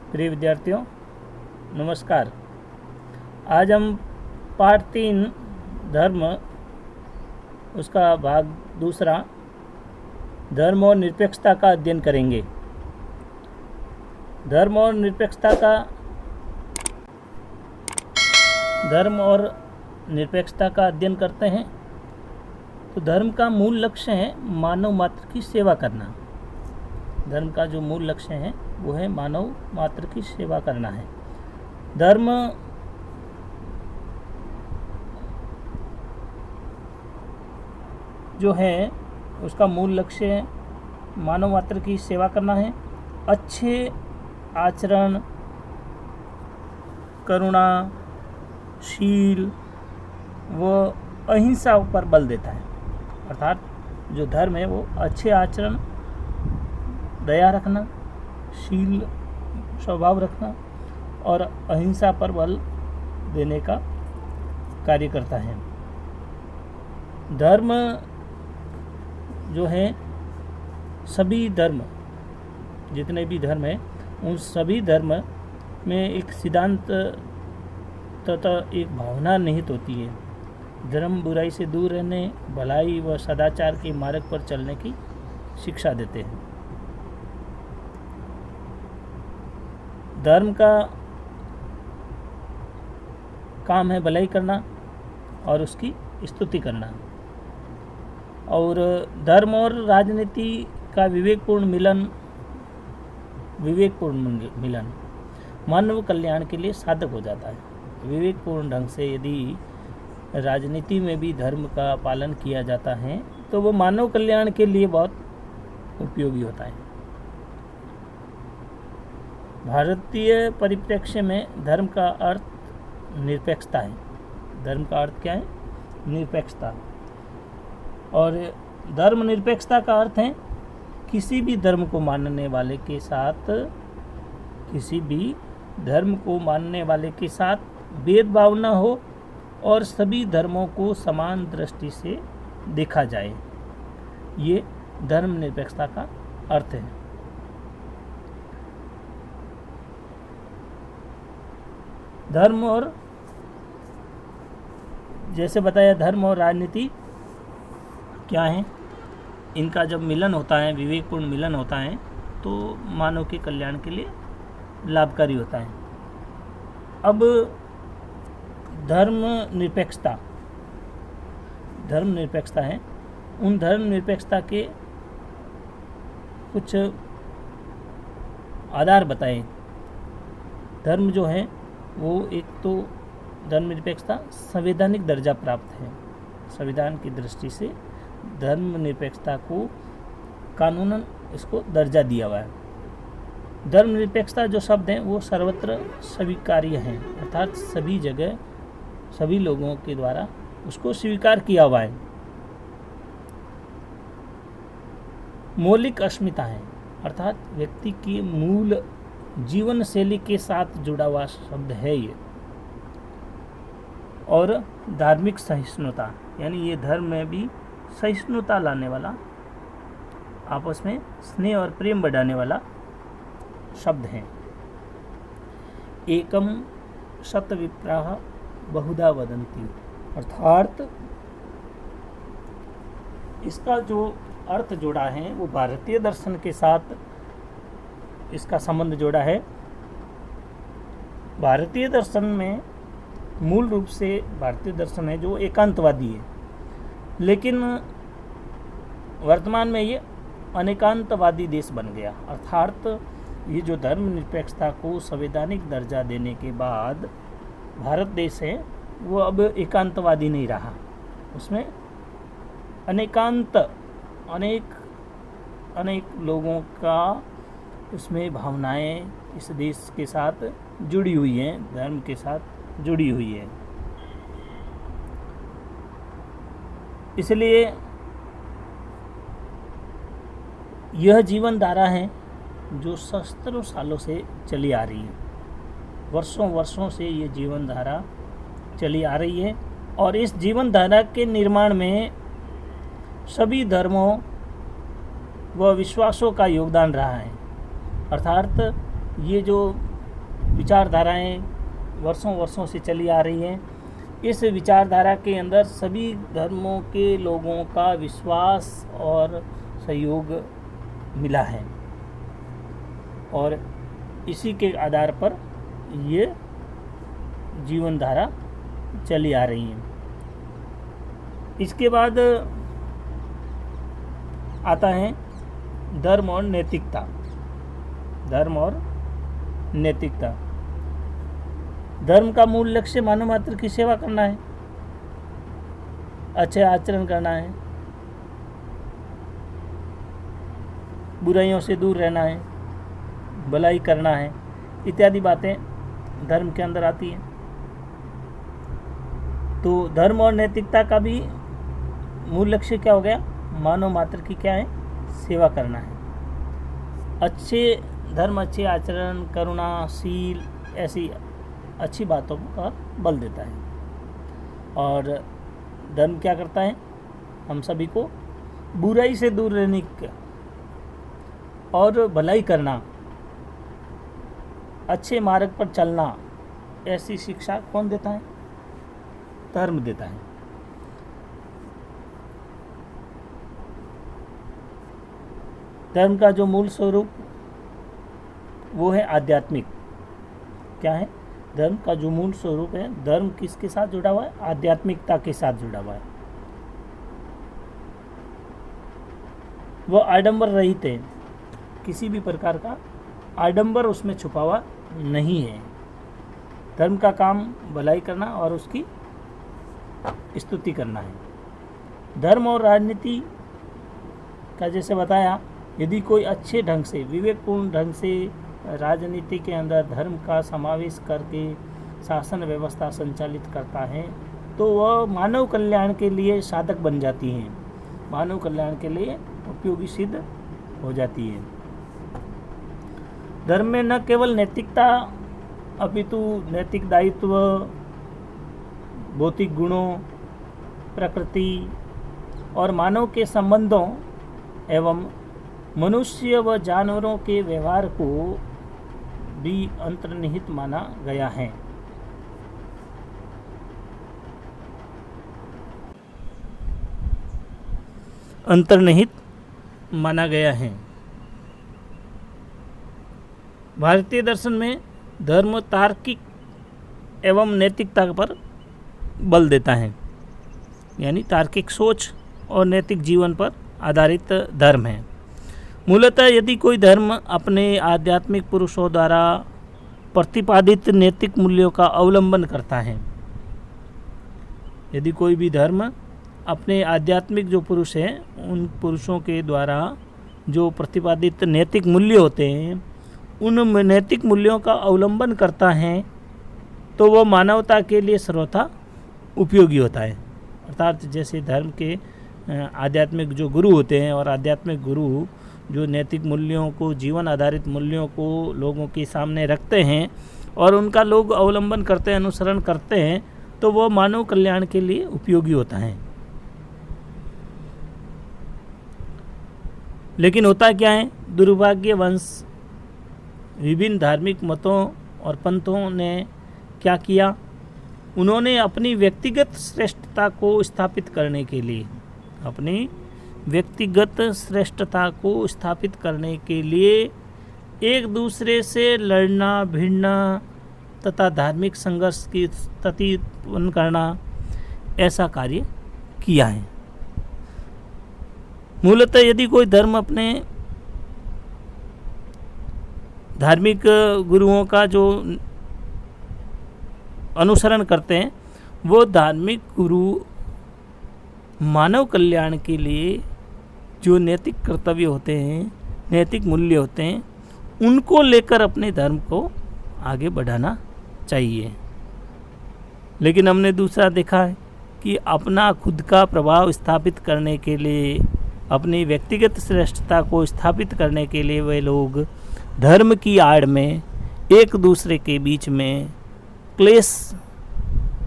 प्रिय विद्यार्थियों, नमस्कार। आज हम पाठ 3 धर्म उसका भाग दूसरा धर्म और निरपेक्षता का अध्ययन करेंगे। धर्म और निरपेक्षता का अध्ययन करते हैं तो धर्म का मूल लक्ष्य है मानव मात्र की सेवा करना। धर्म का जो मूल लक्ष्य है वो है मानव मात्र की सेवा करना है। धर्म जो है उसका मूल लक्ष्य मानव मात्र की सेवा करना है। अच्छे आचरण, करुणा, शील व अहिंसा पर बल देता है। अर्थात जो धर्म है वो अच्छे आचरण, दया रखना, शील स्वभाव रखना और अहिंसा पर बल देने का कार्य करता है। धर्म जो है सभी धर्म, जितने भी धर्म हैं उन सभी धर्म में एक सिद्धांत तथा एक भावना निहित होती है। धर्म बुराई से दूर रहने, भलाई व सदाचार के मार्ग पर चलने की शिक्षा देते हैं। धर्म का काम है भलाई करना और उसकी स्तुति करना। और धर्म और राजनीति का विवेकपूर्ण मिलन मानव कल्याण के लिए साधक हो जाता है। विवेकपूर्ण ढंग से यदि राजनीति में भी धर्म का पालन किया जाता है तो वो मानव कल्याण के लिए बहुत उपयोगी होता है। भारतीय परिप्रेक्ष्य में धर्म का अर्थ निरपेक्षता है। धर्म का अर्थ क्या है? निरपेक्षता। और धर्मनिरपेक्षता का अर्थ है किसी भी धर्म को मानने वाले के साथ भेदभाव न हो और सभी धर्मों को समान दृष्टि से देखा जाए। ये धर्मनिरपेक्षता का अर्थ है। धर्म और जैसे बताया, धर्म और राजनीति क्या है? इनका जब मिलन होता है, विवेकपूर्ण मिलन होता है तो मानव के कल्याण के लिए लाभकारी होता है। अब धर्म निरपेक्षता है। उन धर्म निरपेक्षता के कुछ आधार बताएं। धर्म जो है वो एक तो धर्मनिरपेक्षता संवैधानिक दर्जा प्राप्त है। संविधान की दृष्टि से धर्मनिरपेक्षता को कानूनन इसको दर्जा दिया हुआ है। धर्मनिरपेक्षता जो शब्द हैं वो सर्वत्र स्वीकार्य हैं, अर्थात सभी जगह सभी लोगों के द्वारा उसको स्वीकार किया हुआ है। मौलिक अस्मिता है, अर्थात व्यक्ति की मूल जीवन शैली के साथ जुड़ा हुआ शब्द है ये। और धार्मिक सहिष्णुता, यानी ये धर्म में भी सहिष्णुता लाने वाला, आपस में स्नेह और प्रेम बढ़ाने वाला शब्द है। एकम शत विप्राः बहुधा वदन्ति, अर्थात इसका जो अर्थ जोड़ा है वो भारतीय दर्शन के साथ इसका संबंध जोड़ा है। भारतीय दर्शन में मूल रूप से भारतीय दर्शन है जो एकांतवादी है, लेकिन वर्तमान में ये अनेकांतवादी देश बन गया। अर्थात ये जो धर्मनिरपेक्षता को संवैधानिक दर्जा देने के बाद भारत देश है वो अब एकांतवादी नहीं रहा। उसमें अनेक लोगों का उसमें भावनाएं इस देश के साथ जुड़ी हुई हैं, धर्म के साथ जुड़ी हुई है। इसलिए यह जीवन धारा है जो सहस्त्रों सालों से चली आ रही है। वर्षों से ये जीवन धारा चली आ रही है और इस जीवन धारा के निर्माण में सभी धर्मों व विश्वासों का योगदान रहा है। अर्थात ये जो विचारधाराएं वर्षों वर्षों से चली आ रही हैं। इस विचारधारा के अंदर सभी धर्मों के लोगों का विश्वास और सहयोग मिला है और इसी के आधार पर ये जीवन धारा चली आ रही है। इसके बाद आता है धर्म और नैतिकता। धर्म और नैतिकता। धर्म का मूल लक्ष्य मानव मात्र की सेवा करना है, अच्छे आचरण करना है, बुराइयों से दूर रहना है, भलाई करना है, इत्यादि बातें धर्म के अंदर आती हैं। तो धर्म और नैतिकता का भी मूल लक्ष्य क्या हो गया? मानव मात्र की क्या है? सेवा करना है। अच्छे धर्म, अच्छे आचरण, करुणाशील, ऐसी अच्छी बातों का बल देता है। और धर्म क्या करता है? हम सभी को बुराई से दूर रहने का और भलाई करना, अच्छे मार्ग पर चलना, ऐसी शिक्षा कौन देता है? धर्म देता है। धर्म का जो मूल स्वरूप वो है आध्यात्मिक। क्या है? धर्म का जो मूल स्वरूप है, धर्म किसके साथ जुड़ा हुआ है? आध्यात्मिकता के साथ जुड़ा हुआ है। वो आडंबर रहित है, किसी भी प्रकार का आडंबर उसमें छुपा हुआ नहीं है। धर्म का काम भलाई करना और उसकी स्तुति करना है। धर्म और राजनीति का जैसे बताया, यदि कोई अच्छे ढंग से, विवेकपूर्ण ढंग से राजनीति के अंदर धर्म का समावेश करके शासन व्यवस्था संचालित करता है तो वह मानव कल्याण के लिए साधक बन जाती हैं, मानव कल्याण के लिए उपयोगी सिद्ध हो जाती है। धर्म में न केवल नैतिकता अपितु नैतिक दायित्व, भौतिक गुणों, प्रकृति और मानव के संबंधों एवं मनुष्य व जानवरों के व्यवहार को भी अंतर्निहित माना गया है। अंतर्निहित माना गया है। भारतीय दर्शन में धर्म तार्किक एवं नैतिकता पर बल देता है, यानी तार्किक सोच और नैतिक जीवन पर आधारित धर्म है। मूलतः यदि कोई धर्म अपने आध्यात्मिक पुरुषों द्वारा प्रतिपादित नैतिक मूल्यों का अवलंबन करता है, यदि कोई भी धर्म अपने आध्यात्मिक जो पुरुष हैं उन पुरुषों के द्वारा जो प्रतिपादित नैतिक मूल्य होते हैं उन नैतिक मूल्यों का अवलंबन करता है तो वह मानवता के लिए सर्वथा उपयोगी होता है। अर्थात जैसे धर्म के आध्यात्मिक जो गुरु होते हैं और आध्यात्मिक गुरु जो नैतिक मूल्यों को, जीवन आधारित मूल्यों को लोगों के सामने रखते हैं और उनका लोग अवलंबन करते हैं, अनुसरण करते हैं, तो वह मानव कल्याण के लिए उपयोगी होता है। लेकिन होता क्या है? दुर्भाग्यवश विभिन्न धार्मिक मतों और पंथों ने क्या किया? उन्होंने अपनी व्यक्तिगत श्रेष्ठता को स्थापित करने के लिए, अपनी व्यक्तिगत श्रेष्ठता को स्थापित करने के लिए एक दूसरे से लड़ना, भिड़ना तथा धार्मिक संघर्ष की स्थिति उत्पन्न करना, ऐसा कार्य किया है। मूलतः यदि कोई धर्म अपने धार्मिक गुरुओं का जो अनुसरण करते हैं वो धार्मिक गुरु मानव कल्याण के लिए जो नैतिक कर्तव्य होते हैं, नैतिक मूल्य होते हैं, उनको लेकर अपने धर्म को आगे बढ़ाना चाहिए। लेकिन हमने दूसरा देखा है कि अपना खुद का प्रभाव स्थापित करने के लिए, अपनी व्यक्तिगत श्रेष्ठता को स्थापित करने के लिए वे लोग धर्म की आड़ में एक दूसरे के बीच में क्लेश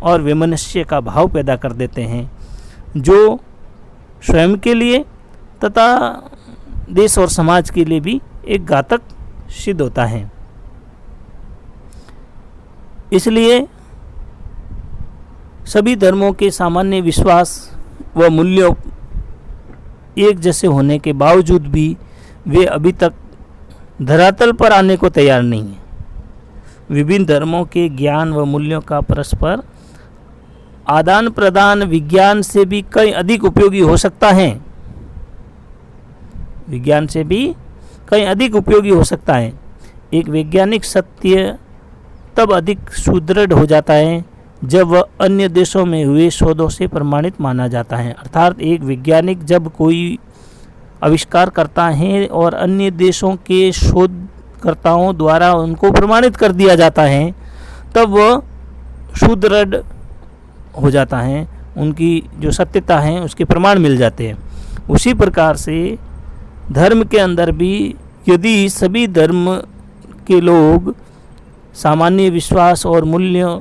और वैमनस्य का भाव पैदा कर देते हैं, जो स्वयं के लिए तथा देश और समाज के लिए भी एक घातक सिद्ध होता है। इसलिए सभी धर्मों के सामान्य विश्वास व मूल्यों एक जैसे होने के बावजूद भी वे अभी तक धरातल पर आने को तैयार नहीं हैं। विभिन्न धर्मों के ज्ञान व मूल्यों का परस्पर आदान प्रदान विज्ञान से भी कहीं अधिक उपयोगी हो सकता है। विज्ञान से भी कहीं अधिक उपयोगी हो सकता है। एक वैज्ञानिक सत्य तब अधिक सुदृढ़ हो जाता है जब वह अन्य देशों में हुए शोधों से प्रमाणित माना जाता है। अर्थात एक वैज्ञानिक जब कोई आविष्कार करता है और अन्य देशों के शोधकर्ताओं द्वारा उनको प्रमाणित कर दिया जाता है, तब वह सुदृढ़ हो जाता है, उनकी जो सत्यता है उसके प्रमाण मिल जाते हैं। उसी प्रकार से धर्म के अंदर भी यदि सभी धर्म के लोग सामान्य विश्वास और मूल्य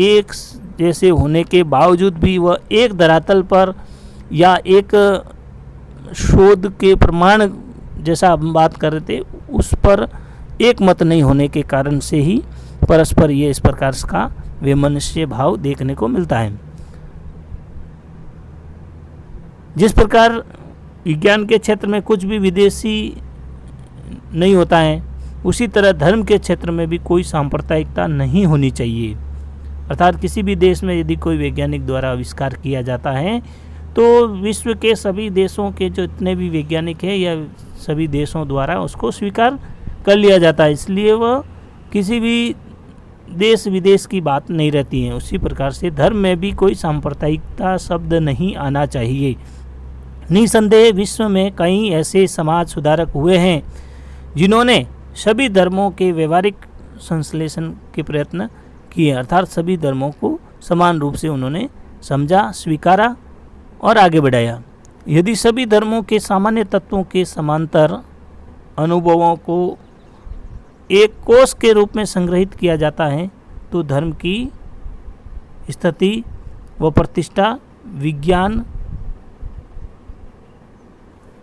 एक जैसे होने के बावजूद भी वह एक धरातल पर या एक शोध के प्रमाण जैसा हम बात कर रहे थे उस पर एक मत नहीं होने के कारण से ही परस्पर ये इस प्रकार का वैमनस्य भाव देखने को मिलता है। जिस प्रकार विज्ञान के क्षेत्र में कुछ भी विदेशी नहीं होता है, उसी तरह धर्म के क्षेत्र में भी कोई सांप्रदायिकता नहीं होनी चाहिए। अर्थात किसी भी देश में यदि कोई वैज्ञानिक द्वारा आविष्कार किया जाता है तो विश्व के सभी देशों के जो इतने भी वैज्ञानिक हैं या सभी देशों द्वारा उसको स्वीकार कर लिया जाता है। इसलिए वह किसी भी देश विदेश की बात नहीं रहती है। उसी प्रकार से धर्म में भी कोई सांप्रदायिकता शब्द नहीं आना चाहिए। निसंदेह विश्व में कई ऐसे समाज सुधारक हुए हैं जिन्होंने सभी धर्मों के व्यवहारिक संश्लेषण के प्रयत्न किए। अर्थात सभी धर्मों को समान रूप से उन्होंने समझा, स्वीकारा और आगे बढ़ाया। यदि सभी धर्मों के सामान्य तत्वों के समांतर अनुभवों को एक कोष के रूप में संग्रहित किया जाता है तो धर्म की स्थिति व प्रतिष्ठा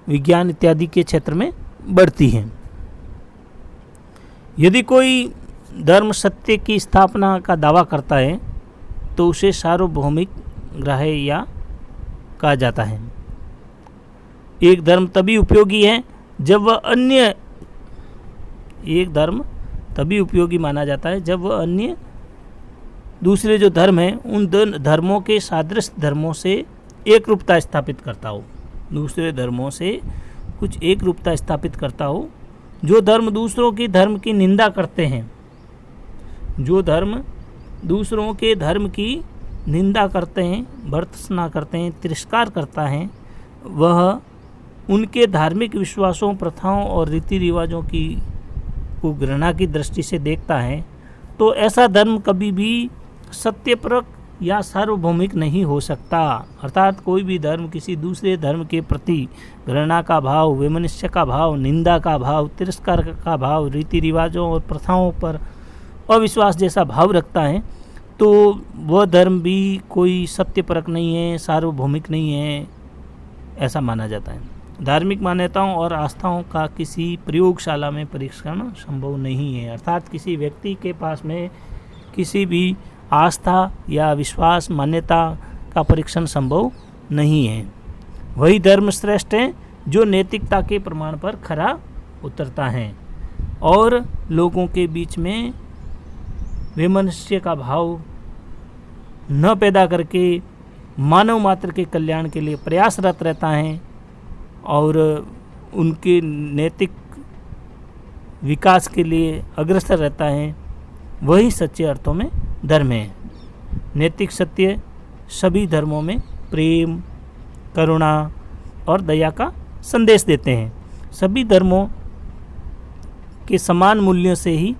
विज्ञान इत्यादि के क्षेत्र में बढ़ती है। यदि कोई धर्म सत्य की स्थापना का दावा करता है तो उसे सार्वभौमिक ग्राह्य या कहा जाता है। एक धर्म तभी उपयोगी है जब वह अन्य एक धर्म तभी उपयोगी माना जाता है जब वह अन्य दूसरे जो धर्म हैं उन धर्मों के सादृश धर्मों से एक रूपता स्थापित करता हो। दूसरे धर्मों से कुछ एक रूपता स्थापित करता हो। जो धर्म दूसरों के धर्म की निंदा करते हैं, जो धर्म दूसरों के धर्म की निंदा करते हैं, भर्त्सना करते हैं, तिरस्कार करता है, वह उनके धार्मिक विश्वासों, प्रथाओं और रीति रिवाजों की को घृणा की दृष्टि से देखता है, तो ऐसा धर्म कभी भी सत्यपरक या सार्वभौमिक नहीं हो सकता। अर्थात कोई भी धर्म किसी दूसरे धर्म के प्रति घृणा का भाव, वैमनस्य का भाव, निंदा का भाव, तिरस्कार का भाव, रीति रिवाजों और प्रथाओं पर अविश्वास जैसा भाव रखता है, तो वह धर्म भी कोई सत्यपरक नहीं है, सार्वभौमिक नहीं है, ऐसा माना जाता है। धार्मिक मान्यताओं और आस्थाओं का किसी प्रयोगशाला में परीक्षण संभव नहीं है। अर्थात किसी व्यक्ति के पास में किसी भी आस्था या विश्वास मान्यता का परीक्षण संभव नहीं है। वही धर्म श्रेष्ठ है जो नैतिकता के प्रमाण पर खरा उतरता है और लोगों के बीच में वैमनस्य का भाव न पैदा करके मानव मात्र के कल्याण के लिए प्रयासरत रहता है और उनके नैतिक विकास के लिए अग्रसर रहता है। वही सच्चे अर्थों में धर्म है। नैतिक सत्य सभी धर्मों में प्रेम, करुणा और दया का संदेश देते हैं। सभी धर्मों के समान मूल्यों से ही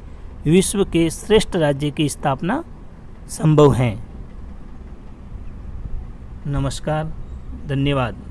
विश्व के श्रेष्ठ राज्य की स्थापना संभव है। नमस्कार, धन्यवाद।